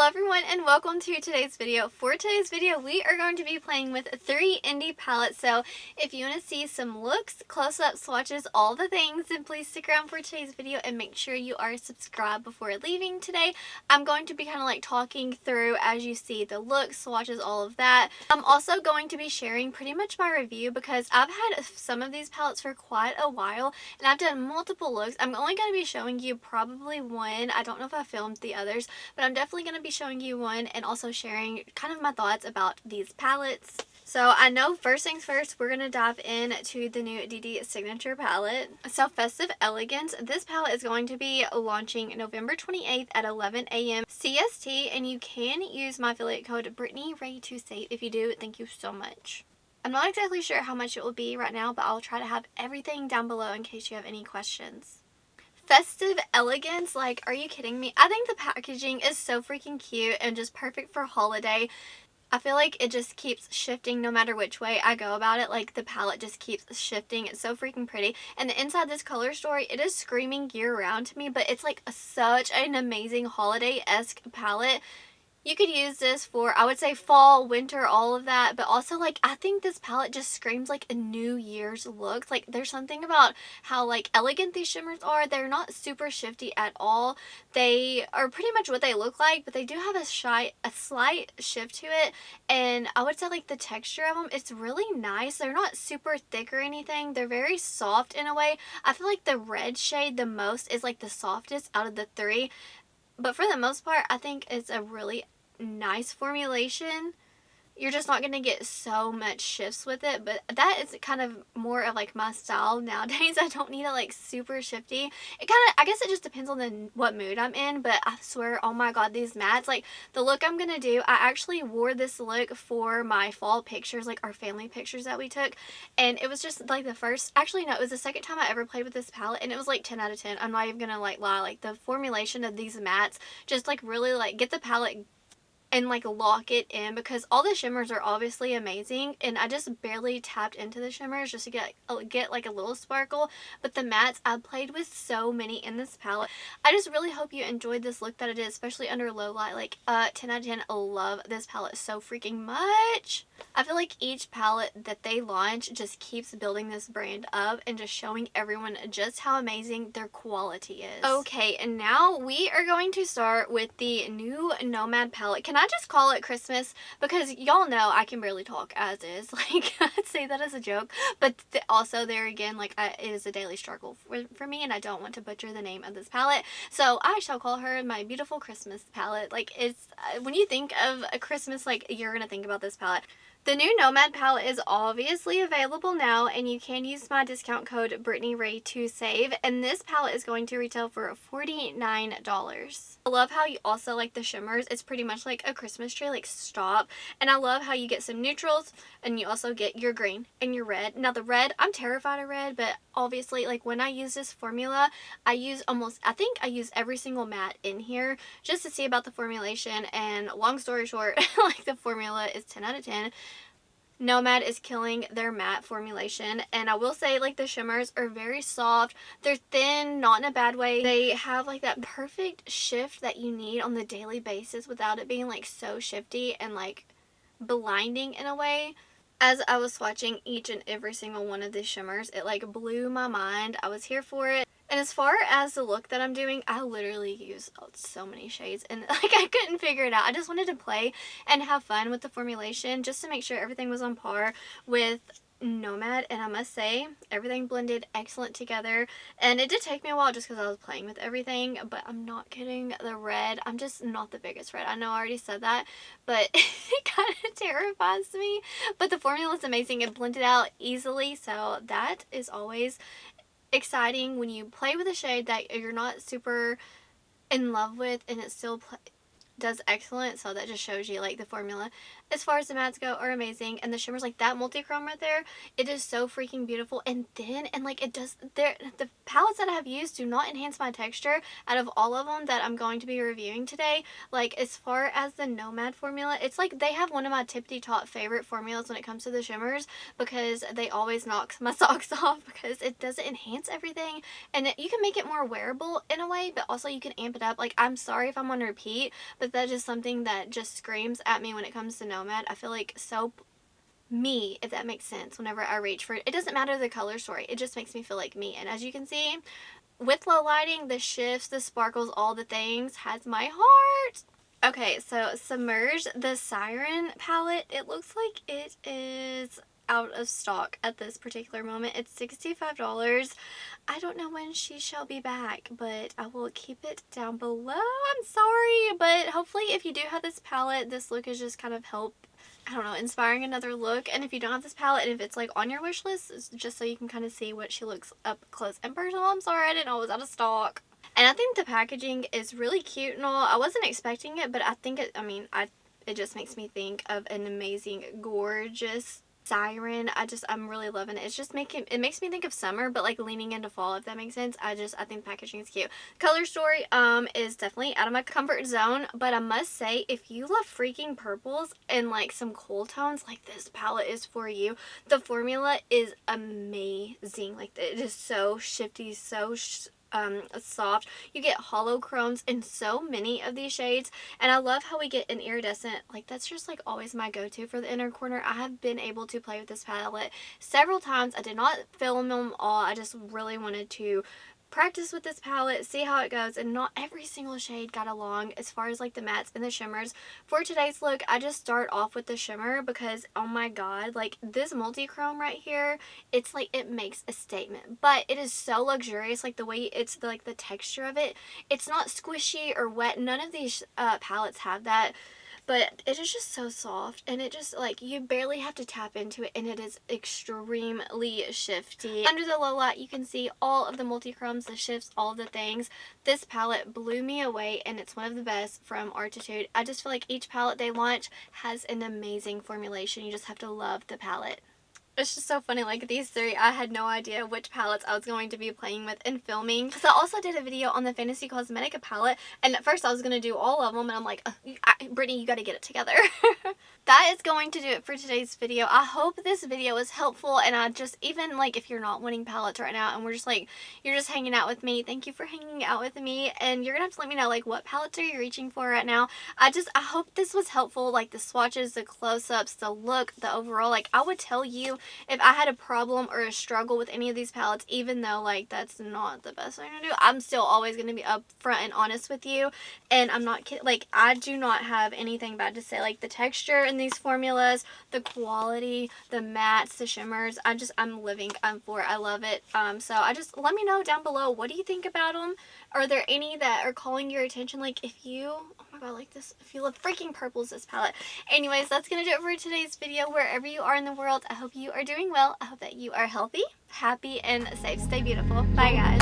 Hello everyone and welcome to today's video. For today's video we are going to be playing with 3 indie palettes, so if you want to see some looks, close-up swatches, all the things, then please stick around for today's video and make sure you are subscribed before leaving today. I'm going to be kind of like talking through as you see the looks, swatches, all of that. I'm also going to be sharing pretty much my review because I've had some of these palettes for quite a while and I've done multiple looks. I'm only going to be showing you probably one. I don't know if I filmed the others, but I'm definitely going to be showing you one and also sharing kind of my thoughts about these palettes. So I know first things first, we're going to dive into the new Dede Signature palette. So Festive Elegance, this palette is going to be launching November 28th at 11 a.m. CST, and you can use my affiliate code BRITTANYRAE to save. If you do, thank you so much. I'm not exactly sure how much it will be right now, but I'll try to have everything down below in case you have any questions. Festive Elegance, like, are you kidding me? I think the packaging is so freaking cute and just perfect for holiday. I feel like it just keeps shifting no matter which way I go about it. Like, the palette just keeps shifting. It's so freaking pretty. And the inside this color story, it is screaming year round to me, but it's like such an amazing holiday-esque palette. You could use this for, I would say, fall, winter, all of that, but also, like, I think this palette just screams, like, a New Year's look. Like, there's something about how, like, elegant these shimmers are. They're not super shifty at all. They are pretty much what they look like, but they do have a slight shift to it, and I would say, like, the texture of them, it's really nice. They're not super thick or anything. They're very soft in a way. I feel like the red shade the most is, like, the softest out of the three. But for the most part, I think it's a really nice formulation. You're just not going to get so much shifts with it, but that is kind of more of like my style nowadays. I don't need it like super shifty. It kind of, I guess it just depends on what mood I'm in, but I swear, oh my god, these mattes, like the look I'm going to do, I actually wore this look for my fall pictures, like our family pictures that we took, and it was just like the first, actually no, it was the second time I ever played with this palette, and it was like 10 out of 10. I'm not even going to like lie, like the formulation of these mattes just like really like get the palette and like lock it in, because all the shimmers are obviously amazing and I just barely tapped into the shimmers just to get like a little sparkle, but the mattes, I played with so many in this palette. I just really hope you enjoyed this look that it is, especially under low light. Like 10 out of 10. I love this palette so freaking much. I feel like each palette that they launch just keeps building this brand up and just showing everyone just how amazing their quality is. Okay, and now we are going to start with the new Nomad palette. Can I just call it Christmas? Because y'all know I can barely talk as is. Like, I'd say that as a joke, but also there again, like, it is a daily struggle for me, and I don't want to butcher the name of this palette, so I shall call her my beautiful Christmas palette. Like, it's when you think of a Christmas, like, you're gonna think about this palette. The new Nomad palette is obviously available now, and you can use my discount code BRITTANYRAE to save, and this palette is going to retail for $49. I love how you also like the shimmers. It's pretty much like a Christmas tree, like stop. And I love how you get some neutrals and you also get your green and your red. Now the red, I'm terrified of red, but obviously like when I use this formula, I use every single matte in here just to see about the formulation, and long story short, like the formula is 10 out of 10. Nomad is killing their matte formulation, and I will say, like, the shimmers are very soft. They're thin, not in a bad way. They have like that perfect shift that you need on the daily basis without it being like so shifty and like blinding in a way. As I was swatching each and every single one of these shimmers, it like blew my mind. I was here for it. And as far as the look that I'm doing, I literally use so many shades, and like I couldn't figure it out. I just wanted to play and have fun with the formulation just to make sure everything was on par with Nomad, and I must say everything blended excellent together. And it did take me a while just because I was playing with everything, but I'm not kidding. The red, I'm just not the biggest red. I know I already said that, but it kind of terrifies me. But the formula is amazing. It blended out easily, so that is always exciting when you play with a shade that you're not super in love with and it still does excellent. So that just shows you like the formula as far as the mattes go are amazing, and the shimmers, like that multi-chrome right there, it is so freaking beautiful and thin, and like it does, the palettes that I have used do not enhance my texture out of all of them that I'm going to be reviewing today. Like, as far as the Nomad formula, it's like they have one of my tippity top favorite formulas when it comes to the shimmers, because they always knock my socks off because it doesn't enhance everything, and you can make it more wearable in a way, but also you can amp it up. Like, I'm sorry if I'm on repeat, but Is that just something that just screams at me when it comes to Nomad? I feel like so me, if that makes sense, whenever I reach for it. It doesn't matter the color story. It just makes me feel like me. And as you can see, with low lighting, the shifts, the sparkles, all the things has my heart. Okay, so Submerged, the Siren palette, it looks like it is out of stock at this particular moment. It's $65. I don't know when she shall be back, but I will keep it down below. I'm sorry, but hopefully if you do have this palette, this look is just kind of I don't know, inspiring another look. And if you don't have this palette, and if it's like on your wish list, it's just so you can kind of see what she looks up close and personal. I'm sorry, I didn't know it was out of stock. And I think the packaging is really cute and all. I wasn't expecting it, but I think it just makes me think of an amazing, gorgeous Siren. I'm really loving it. It makes me think of summer, but like leaning into fall, if that makes sense. I think the packaging is cute. Color story is definitely out of my comfort zone, but I must say, if you love freaking purples and like some cool tones, like this palette is for you. The formula is amazing. Like it is so shifty, so soft. You get hollow chromes in so many of these shades, and I love how we get an iridescent. Like that's just like always my go-to for the inner corner. I have been able to play with this palette several times. I did not film them all. I just really wanted to practice with this palette, see how it goes, and not every single shade got along as far as like the mattes and the shimmers. For today's look, I just start off with the shimmer because, oh my god, like this multi-chrome right here, it's like it makes a statement, but it is so luxurious. Like the way it's like the texture of it, it's not squishy or wet. None of these palettes have that. But it is just so soft, and it just like you barely have to tap into it, and it is extremely shifty. Under the low light, you can see all of the multi-chromes, the shifts, all of the things. This palette blew me away, and it's one of the best from Arttitude. I just feel like each palette they launch has an amazing formulation. You just have to love the palette. It's just so funny, like these three, I had no idea which palettes I was going to be playing with and filming. Because I also did a video on the Fantasy Cosmetica palette, and at first I was going to do all of them, and I'm like, Brittany, you got to get it together. That is going to do it for today's video. I hope this video was helpful, and I just, even like if you're not wanting palettes right now, and we're just like, you're just hanging out with me, thank you for hanging out with me, and you're going to have to let me know like what palettes are you reaching for right now. I hope this was helpful, like the swatches, the close-ups, the look, the overall. Like I would tell you if I had a problem or a struggle with any of these palettes, even though like that's not the best thing to do, I'm still always going to be upfront and honest with you, and I'm not kidding. Like I do not have anything bad to say. Like the texture in these formulas, the quality, the mattes, the shimmers, I'm living for it. I love it. So let me know down below, what do you think about them? Are there any that are calling your attention? Like if you, oh my god, like this, if you love freaking purples, this palette. Anyways, that's gonna do it for today's video. Wherever you are in the world, I hope you are doing well. I hope that you are healthy, happy, and safe. Stay beautiful. Bye guys.